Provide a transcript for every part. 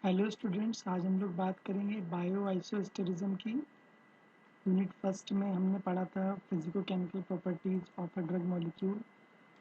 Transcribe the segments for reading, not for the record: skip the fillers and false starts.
Hello students, आज हम लोग बात करेंगे बायो आइसोस्टेरिज्म की। यूनिट फर्स्ट में हमने पढ़ा था physico chemical properties of a drug molecule.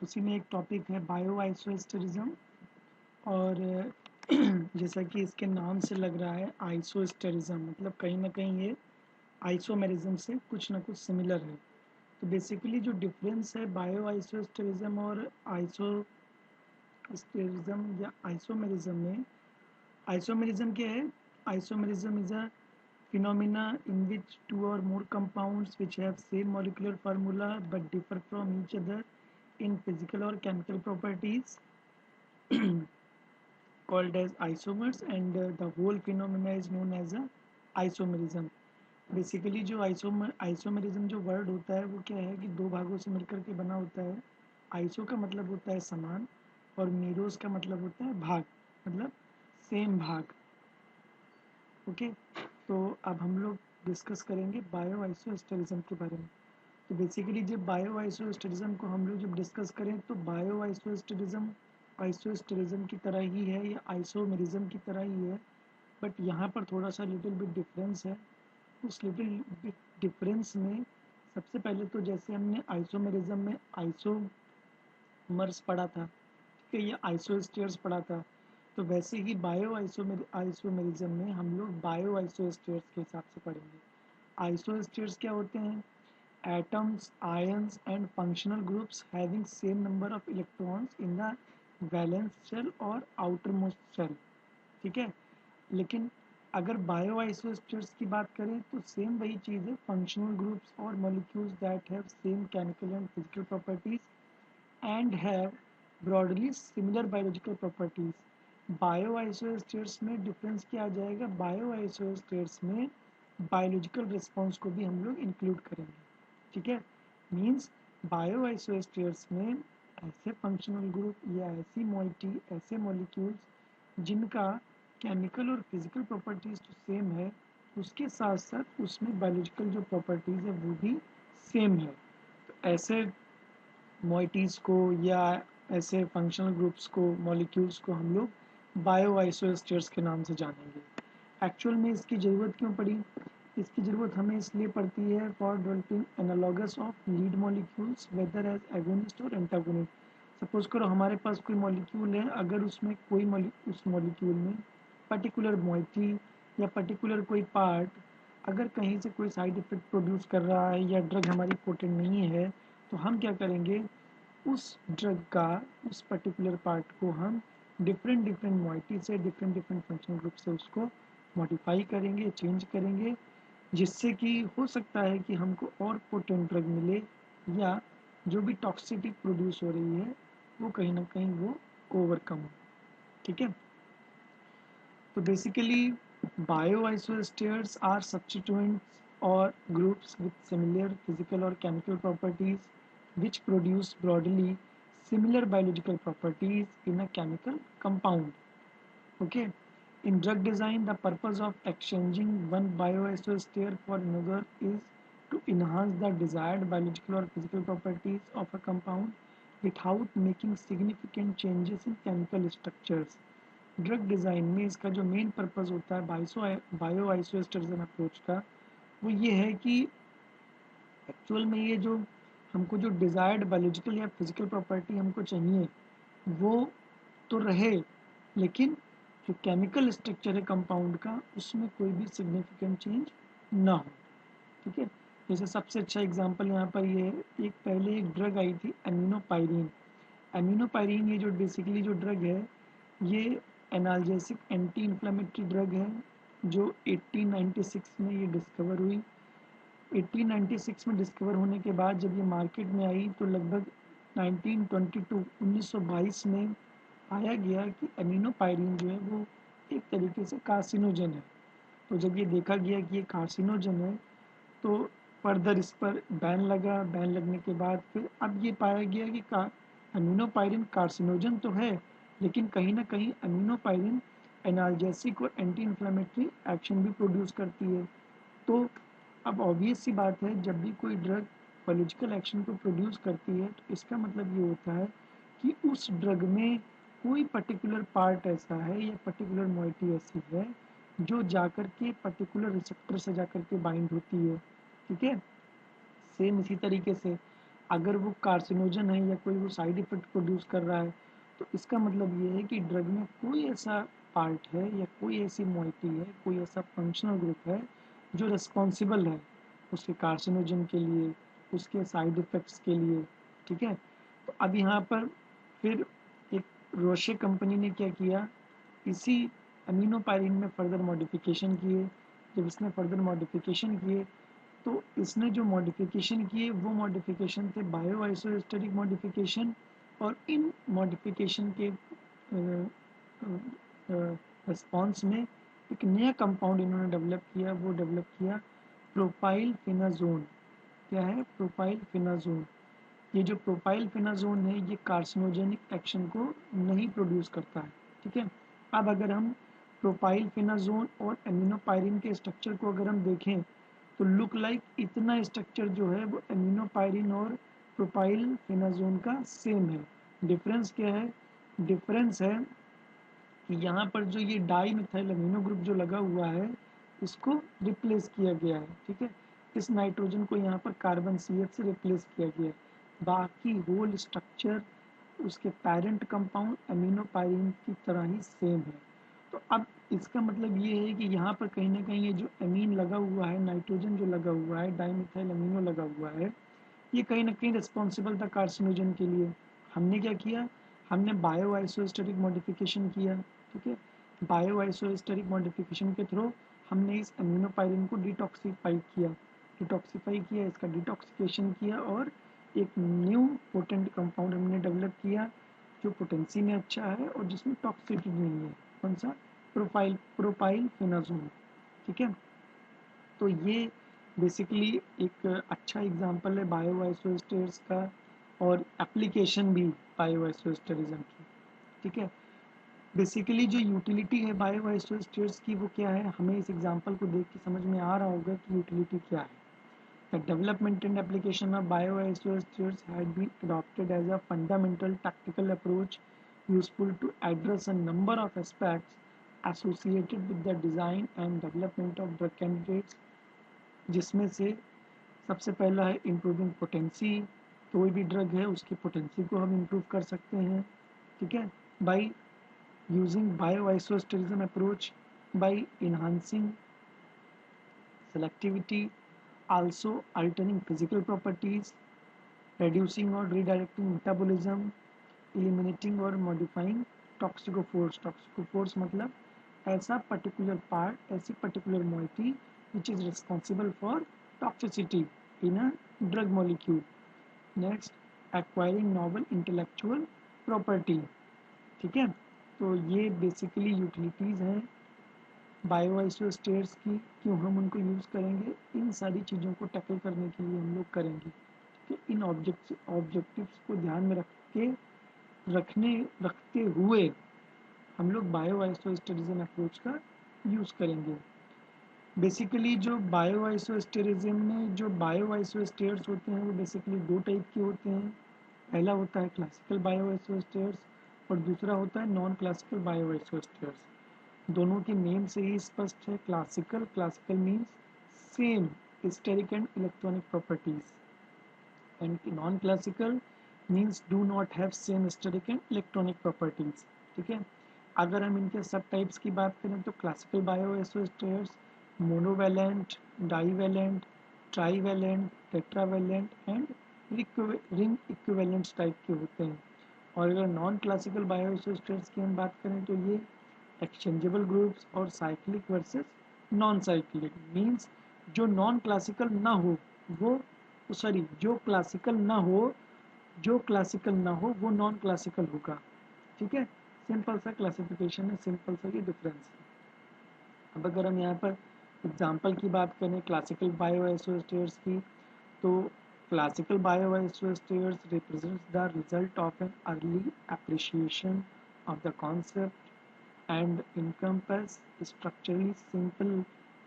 उसी में एक टॉपिक है बायो आइसोस्टेरिज्म। और जैसा कि इसके नाम से लग रहा है आइसोस्टेरिज्म मतलब कहीं ना कहीं ये आइसोमेरिज्म से कुछ ना कुछ सिमिलर है। तो बेसिकली जो डिफरेंस है बायो आइसोस्टेरिज्म और आइसोस्टेरिज्म या आइसोमेरिज्म में, आइसोमेरिज्म क्या है? Isomerism is a phenomena in which two or more compounds which have same molecular formula but differ from each other in physical or chemical properties called as isomers, and the whole phenomena is known as a isomerism. Basically जो isomerism जो word होता है वो क्या है कि दो भागों से मिलकर के बना होता है। आइसो का मतलब होता है समान और मेरोस का मतलब होता है भाग, मतलब सेम भाग। ओके, तो अब हम लोग डिस्कस करेंगे बायो आइसोस्टेरिज्म के बारे में। तो बेसिकली जब बायो आइसोस्टेरिज्म को हम लोग जब डिस्कस करें तो बायो आइसोस्टेरिज्म आइसोस्टेरिज्म की तरह ही है या आइसोमेरिज्म की तरह ही है, बट यहाँ पर थोड़ा सा लिटिल बिट डिफरेंस है। उस लिटिल बिट डिफरेंस में सबसे पहले तो जैसे हमने आइसोमेरिज्म में आइसोमर्स पढ़ा था, ठीक है, या आइसोस्टेयर्स पढ़ा था, तो वैसे ही बायो आइसोमेरिज्म में हम लोग बायो आइसोस्टेयर्स के हिसाब से पढ़ेंगे। आइसोस्टेयर्स क्या होते हैं? Atoms, ions and functional groups having same number of electrons in the valence shell और आउटर मोस्ट शेल। ठीक है, लेकिन अगर बायो आइसोस्टेयर्स की बात करें तो सेम वही चीज़ है, फंक्शनल ग्रुप्स और molecules that have same chemical and physical properties and have broadly similar biological properties. बायोआइसोस्टेट्स में डिफरेंस क्या आ जाएगा? बायोआइसोस्टेट्स में बायोलॉजिकल रिस्पॉन्स को भी हम लोग इंक्लूड करेंगे। ठीक है, मीन्स बायोआइसोस्टेट्स में ऐसे फंक्शनल ग्रुप या ऐसी मॉइटी, ऐसे मॉलिक्यूल्स जिनका केमिकल और फिजिकल प्रॉपर्टीज तो सेम है, उसके साथ साथ उसमें बायोलॉजिकल जो प्रॉपर्टीज है वो भी सेम है। तो ऐसे मॉइटीज़ को या ऐसे फंक्शनल ग्रुप्स को, मॉलिक्यूल्स को हम लोग बायो आइसोस्टेयर्स के नाम से जानेंगे। एक्चुअल में इसकी ज़रूरत क्यों पड़ी? इसकी ज़रूरत हमें इसलिए पड़ती है for developing analogues of lead molecules whether as agonist और एंटागोनिस्ट। सपोज करो हमारे पास कोई मॉलिक्यूल है, अगर उसमें कोई उस मॉलिक्यूल में पर्टिकुलर मॉइटी या पर्टिकुलर कोई पार्ट अगर कहीं से कोई साइड इफेक्ट प्रोड्यूस कर रहा है या ड्रग हमारी पोटेंट नहीं है, तो हम क्या करेंगे? उस ड्रग का उस पर्टिकुलर पार्ट को हम डिफरेंट डिफरेंट मॉइटी से, डिफरेंट डिफरेंट फंक्शनल ग्रुप से उसको मॉडिफाई करेंगे, चेंज करेंगे, जिससे कि हो सकता है कि हमको और पोटेंट ड्रग मिले या जो भी टॉक्सिसिटी प्रोड्यूस हो रही है वो कहीं ना कहीं वो ओवरकम हो। ठीक है, तो basically bioisosteres are substituents or groups with similar physical or chemical properties which produce broadly similar biological properties in a chemical compound. Okay, in drug design, the purpose of exchanging one bioisostere for another is to enhance the desired biological or physical properties of a compound without making significant changes in chemical structures. Drug design में इसका जो main purpose होता है bio आइसोस्टेरिज्म approach का, वो ये है कि एक्चुअल में ये जो हमको जो डिज़ायर्ड बायोलॉजिकल या फिजिकल प्रॉपर्टी हमको चाहिए वो तो रहे, लेकिन जो केमिकल स्ट्रक्चर है कंपाउंड का उसमें कोई भी सिग्निफिकेंट चेंज ना हो। ठीक है, जैसे सबसे अच्छा एग्जांपल यहाँ पर ये है, एक पहले एक ड्रग आई थी एमिनोपायरिन। एमिनोपायरिन ये जो बेसिकली जो ड्रग है, ये एनाल्जेसिक एंटी इन्फ्लेमेटरी ड्रग है जो 1896 में ये डिस्कवर हुई। 1896 में डिस्कवर होने के बाद जब ये मार्केट में आई तो लगभग 1922 में पाया गया कि एमिनोपायरिन जो है वो एक तरीके से कार्सिनोजन है। तो जब ये देखा गया कि ये कार्सिनोजन है तो फर्दर इस पर बैन लगा। बैन लगने के बाद फिर अब ये पाया गया कि अमीनोपायरिन कार्सिनोजन तो है, लेकिन कहीं ना कहीं अमीनोपायरिन एनाल्जेसिक और एंटी इन्फ्लेमेटरी एक्शन भी प्रोड्यूस करती है। तो अब ऑब्वियस सी बात है, जब भी कोई ड्रग बायोलॉजिकल एक्शन को प्रोड्यूस करती है तो इसका मतलब ये होता है कि उस ड्रग में कोई पर्टिकुलर पार्ट ऐसा है या पर्टिकुलर मॉइटी ऐसी है जो जाकर के पर्टिकुलर रिसेप्टर से जाकर के बाइंड होती है, ठीक है। सेम इसी तरीके से अगर वो कार्सिनोजन है या कोई वो साइड इफेक्ट प्रोड्यूस कर रहा है, तो इसका मतलब ये है कि ड्रग में कोई ऐसा पार्ट है या कोई ऐसी मॉइटी है, कोई ऐसा फंक्शनल ग्रुप है जो रिस्पॉन्सिबल है उसके कार्सिनोजन के लिए, उसके साइड इफेक्ट्स के लिए, ठीक है। तो अब यहाँ पर फिर एक रोशे कंपनी ने क्या किया, इसी अमीनोपायरिन में फर्दर मॉडिफिकेशन किए। जब इसने फर्दर मॉडिफिकेशन किए तो इसने जो मॉडिफिकेशन किए वो मॉडिफिकेशन थे बायो आइसोस्टेरिक मॉडिफिकेशन, और इन मॉडिफिकेशन के रिस्पॉन्स में एक नया कंपाउंड इन्होंने डेवलप किया, वो डेवलप किया प्रोपाइल फिनाजोन। क्या है? प्रोपाइल फिनाजोन। ये जो प्रोपाइल फिनाजोन है ये कार्सिनोजेनिक एक्शन को नहीं प्रोड्यूस करता है, ठीक है। अब अगर हम प्रोपाइल फिनाजोन और एमिनोपायरिन के स्ट्रक्चर को अगर हम देखें तो लुक लाइक इतना स्ट्रक्चर जो है वो एमिनोपायरिन और प्रोपाइल फिनाजोन का सेम है। डिफरेंस क्या है? डिफरेंस है कि यहाँ पर जो ये डाई मिथाइल अमीनो ग्रुप जो लगा हुआ है इसको रिप्लेस किया गया है, ठीक है। इस नाइट्रोजन को यहाँ पर कार्बन CH से रिप्लेस किया गया है। बाकी होल स्ट्रक्चर उसके पेरेंट कंपाउंड अमीनोपायरिन की तरह ही सेम है। तो अब इसका मतलब ये है कि यहाँ पर कहीं ना कहीं ये जो अमीन लगा हुआ है, नाइट्रोजन जो लगा हुआ है, डाइमिथाइल अमीनो लगा हुआ है, ये कहीं ना कहीं रिस्पॉन्सिबल था कार्सिनोजन के लिए। हमने क्या किया? हमने बायो आइसोस्टेरिक मॉडिफिकेशन किया, ठीक है। बायो आइसोस्टेरिक मॉडिफिकेशन के थ्रू हमने इस अमीनोपायरिन को डिटॉक्सिफाई किया, इसका डिटॉक्सिफिकेशन किया और एक न्यू पोटेंट कंपाउंड हमने डेवलप किया जो पोटेंसी में अच्छा है और जिसमें टॉक्सिसिटी नहीं है। कौन सा? प्रोपाइल फिनाजोल, ठीक है। तो ये बेसिकली एक अच्छा एग्जांपल है बायो आइसोस्टेट्स का और एप्लीकेशन भी बायो आइसोस्टेरिज्म की, ठीक है। बेसिकली जो यूटिलिटी है बायो आइसोस्टेट्स की वो क्या है, हमें इस एग्जांपल को देख के समझ में आ रहा होगा कि यूटिलिटी क्या है। The development and application of bioisosteres had been adopted as a fundamental tactical approach useful to address a number of aspects associated with the design and development of drug candidates, जिसमें से सबसे पहला है improving potency. कोई भी drug है उसकी potency को हम इम्प्रूव कर सकते हैं, ठीक है, by using bioisosterism approach, by enhancing selectivity, also altering physical properties, reducing or redirecting metabolism, eliminating or modifying toxicophores. Toxicophores मतलब ऐसा particular part, ऐसी particular moiety which is responsible for toxicity in a drug molecule. Next, acquiring novel intellectual property. ठीक है, तो ये basically utilities हैं bio आइसोस्टेट्स की। क्यों हम उनको यूज़ करेंगे? इन सारी चीज़ों को टैकल करने के लिए हम लोग करेंगे कि इन ऑब्जेक्टिव्स को ध्यान में रखते हुए हम लोग बायो आइसोस्टेरिज्म अप्रोच का यूज़ करेंगे। बेसिकली जो बायो आइसोस्टेरिज्म में जो बायो आइसोस्टेट्स होते हैं वो बेसिकली दो टाइप के होते हैं। पहला होता है क्लासिकल बायो आइसोस्टेट्स और दूसरा होता है नॉन क्लासिकल बायो आइसोस्टेट्स। दोनों के नेम से ही स्पष्ट है। Classical means same steric and electronic properties, and non classical means do not have same steric and electronic properties, ठीक है। अगर हम इनके सब टाइप्स की बात करें तो classical bioisosteres monovalent, divalent, trivalent, tetravalent and ring equivalents type के होते हैं। और अगर नॉन क्लासिकल बायोएसोस्टेट्स की हम बात करें तो ये एक्सचेंजेबल ग्रुप्स और cyclic versus non cyclic means जो नॉन क्लासिकल ना हो वो सॉरी जो क्लासिकल ना हो जो क्लासिकल ना हो वो नॉन क्लासिकल होगा, ठीक है। सिंपल सा क्लासिफिकेशन है, सिंपल सा ये डिफरेंस है। अब अगर हम यहाँ पर एग्जांपल की बात करें क्लासिकल बायोएसोस्टेट्स की, तो classical bioisosteres represents the result of an early appreciation of the concept and encompass structurally simple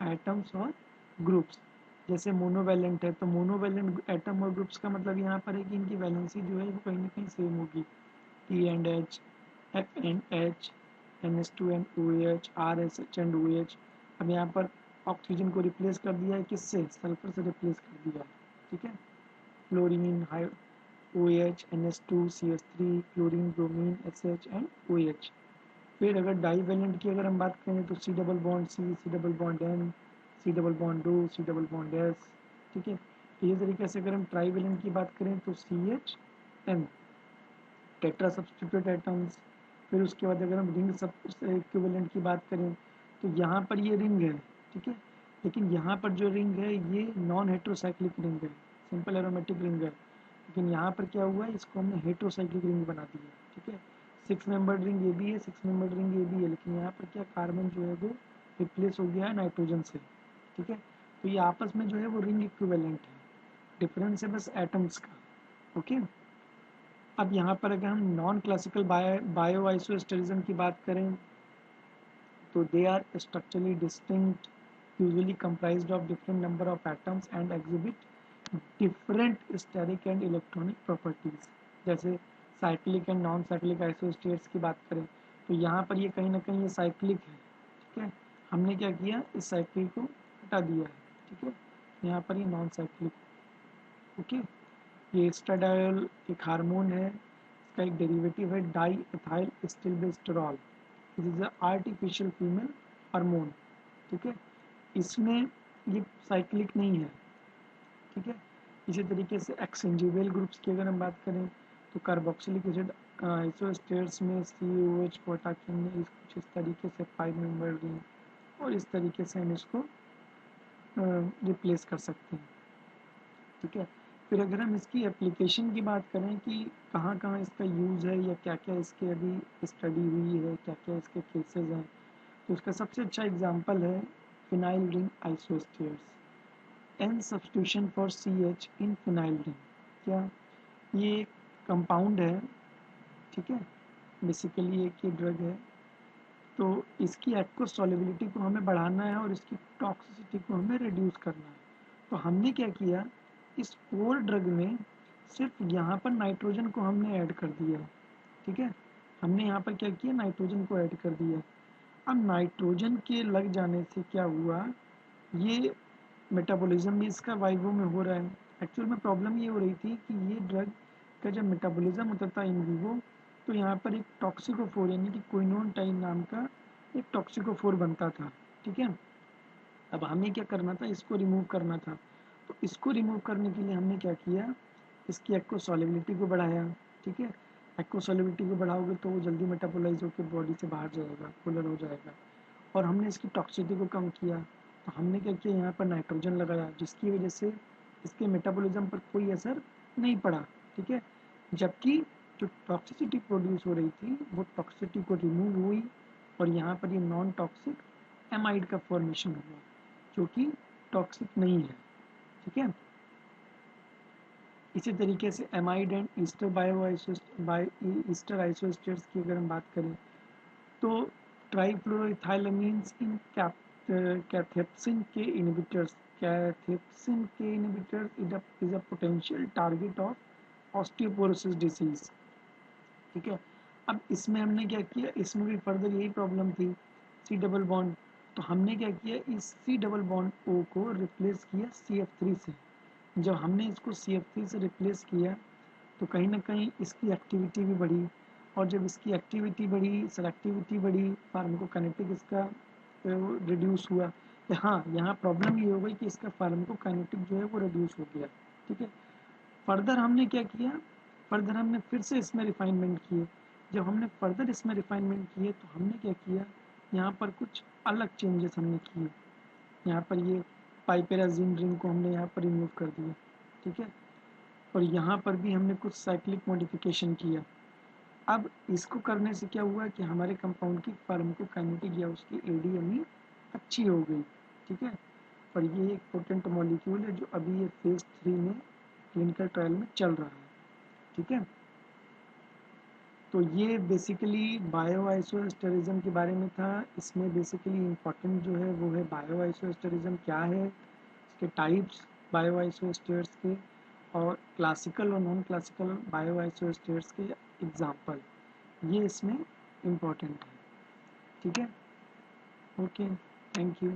atoms और ग्रुप्स। जैसे मोनोवैलेंट है तो मोनोवैलेंट एटम और ग्रुप्स का मतलब यहाँ पर है कि इनकी वैलेंसी जो है वो कहीं ना कहीं सेम होगी, T and H, FNH, NH2NOH, RSH and OH। अब यहाँ पर ऑक्सीजन को रिप्लेस कर दिया है किससे, सल्फर से रिप्लेस कर दिया है, ठीक है। Fluorine, OH, NH2CH3, chlorine, bromine, SH and OH। फिर अगर डाई वैलेंट की अगर हम बात करें तो C double bond C, C double bond N, C double bond O, C double bond S, ठीक है। इसी तरीके से अगर हम ट्राई वैलेंट की बात करें तो CH, N, tetra substitute atoms. फिर उसके बाद अगर हम रिंग सब इक्विवेलेंट की बात करें तो यहाँ पर ये रिंग है, ठीक है। लेकिन यहाँ पर जो रिंग है ये नॉन हेट्रोसाइक्लिक रिंग है, सिंपल एरोमेटिक रिंग है। लेकिन यहाँ पर क्या हुआ है, इसको हमने हेट्रोसाइक्लिक रिंग बना दी है, ठीक है। 6 मेंबर्ड रिंग ये भी है, 6 मेंबर्ड रिंग ये भी है, लेकिन यहाँ पर क्या कार्बन जो है वो रिप्लेस हो गया है नाइट्रोजन से, ठीक है। तो ये आपस में जो है वो रिंग इक्विवेलेंट है, डिफरेंस है बस एटम्स का, ओके। अब यहाँ पर अगर हम नॉन क्लासिकल बायो आइसोस्टेरिज्म की बात करें तो they are structurally distinct, usually comprised of different number of atoms and exhibit different steric and electronic properties. जैसे cyclic and non cyclic isosteres की बात करें तो यहाँ पर ये कहीं ना कहीं ये साइक्लिक है, ठीक है। हमने क्या किया, इस साइकिल को हटा दिया है, ठीक है। यहाँ पर ये नॉन साइक्लिक, ओके। ये एस्ट्राडायोल एक हार्मोन है, इसका एक डेरिवेटिव है diethylstilbestrol, this is artificial female hormone, ठीक है। इसमें ये साइक्लिक नहीं है, ठीक है। इसी तरीके से एक्सचेंजेबल ग्रुप्स की अगर हम बात करें तो कार्बोक्सिलिक एसिड आइसोस्टेट्स में COH पोटासियम में कुछ इस तरीके से 5 मेंबर रिंग, और इस तरीके से हम इसको रिप्लेस कर सकते हैं, ठीक है। फिर अगर हम इसकी एप्लीकेशन की बात करें कि कहाँ कहाँ इसका यूज़ है या क्या क्या इसके अभी स्टडी हुई है, क्या क्या इसके केसेस हैं, तो उसका सबसे अच्छा एग्जांपल है phenyl ring isosteres, N substitution for CH in phenyl ring. क्या ये एक कंपाउंड है, ठीक है, बेसिकली एक ये ड्रग है। तो इसकी एक्व सॉल्युबिलिटी को हमें बढ़ाना है और इसकी टॉक्सिसिटी को हमें रिड्यूस करना है। तो हमने क्या किया, इस 4 ड्रग में सिर्फ यहाँ पर नाइट्रोजन को हमने ऐड कर दिया है, ठीक है। हमने यहाँ पर क्या किया, नाइट्रोजन को ऐड कर दिया। अब नाइट्रोजन के लग जाने से क्या हुआ, ये मेटाबॉलिज्म भी इसका वाइवो में हो रहा है। एक्चुअल में प्रॉब्लम ये हो रही थी कि ये ड्रग का जब मेटाबॉलिज्म होता था इन विवो तो यहाँ पर एक टॉक्सिकोफोर यानी कि क्विनोन टाइन नाम का एक टॉक्सिकोफोर बनता था, ठीक है। अब हमें क्या करना था, इसको रिमूव करना था। तो इसको रिमूव करने के लिए हमने क्या किया, इसकी एक्को सॉल्युबिलिटी को बढ़ाया, ठीक है। एक्को सॉल्युबिलिटी को बढ़ाओगे तो वो जल्दी मेटाबोलाइज होकर बॉडी से बाहर जाएगा, पोलर हो जाएगा। और हमने इसकी टॉक्सिसिटी को कम किया, तो हमने क्या किया, यहाँ पर नाइट्रोजन लगाया जिसकी वजह से इसके मेटाबॉलिज्म पर कोई असर नहीं पड़ा, ठीक है। जबकि जो टॉक्सिसिटी प्रोड्यूस हो रही थी वो टॉक्सिसिटी को रिमूव हुई और यहाँ पर ये नॉन टॉक्सिक एमाइड का फॉर्मेशन हुआ जो कि टॉक्सिक नहीं है, ठीक है। इसी तरीके से एमाइड एंड ईस्टर आइसोस्टेट्स की अगर हम बात करें तो ट्राइफ्लोरोइथाइलमीन्स इन कैथेप्सिन के इनहिबिटर्स, कैथेप्सिन के inhibitor is a potential target of osteoporosis disease, ठीक है। अब इसमें हमने क्या किया, इसमें भी फर्दर यही प्रॉब्लम थी, C डबल बॉन्ड। तो हमने क्या किया, इस C डबल बॉन्ड O को रिप्लेस किया CF3 से। जब हमने इसको CF3 से रिप्लेस किया तो कहीं ना कहीं इसकी एक्टिविटी भी बढ़ी, और जब इसकी एक्टिविटी बढ़ी, सेलेक्टिविटी बढ़ी, फार्माकोकाइनेटिक इसका रिड्यूस हुआ। हाँ, यहाँ प्रॉब्लम ये हो गई कि इसका फार्माकोकाइनेटिक जो है वो रिड्यूस हो गया, ठीक है। फर्दर हमने क्या किया, फर्दर हमने फिर से इसमें रिफाइनमेंट किए। जब हमने फर्दर इसमें रिफाइनमेंट किए तो हमने क्या किया, यहाँ पर कुछ अलग चेंजेस हमने किए। यहाँ पर ये पाइपेराजीन रिंग को हमने यहाँ पर रिमूव कर दिया, ठीक है। और यहाँ पर भी हमने कुछ साइक्लिक मॉडिफिकेशन किया। अब इसको करने से क्या हुआ कि हमारे कंपाउंड की फार्माकोकाइनेटिक या उसकी एडीएमई अच्छी हो गई, ठीक है। और ये एक पोटेंट मॉलिक्यूल है जो अभी ये फेज 3 में क्लिनिकल ट्रायल में चल रहा है, ठीक है। तो ये बेसिकली बायो आइसोस्टेरिज्म के बारे में था। इसमें बेसिकली इम्पॉर्टेंट जो है वो है बायो आइसोस्टेरिज्म क्या है, इसके टाइप्स बायो आइसोस्टेट्स के, और क्लासिकल और नॉन क्लासिकल बायो आइसोस्टेट्स के एग्जाम्पल, ये इसमें इम्पॉर्टेंट है। ठीक है, ओके, थैंक यू।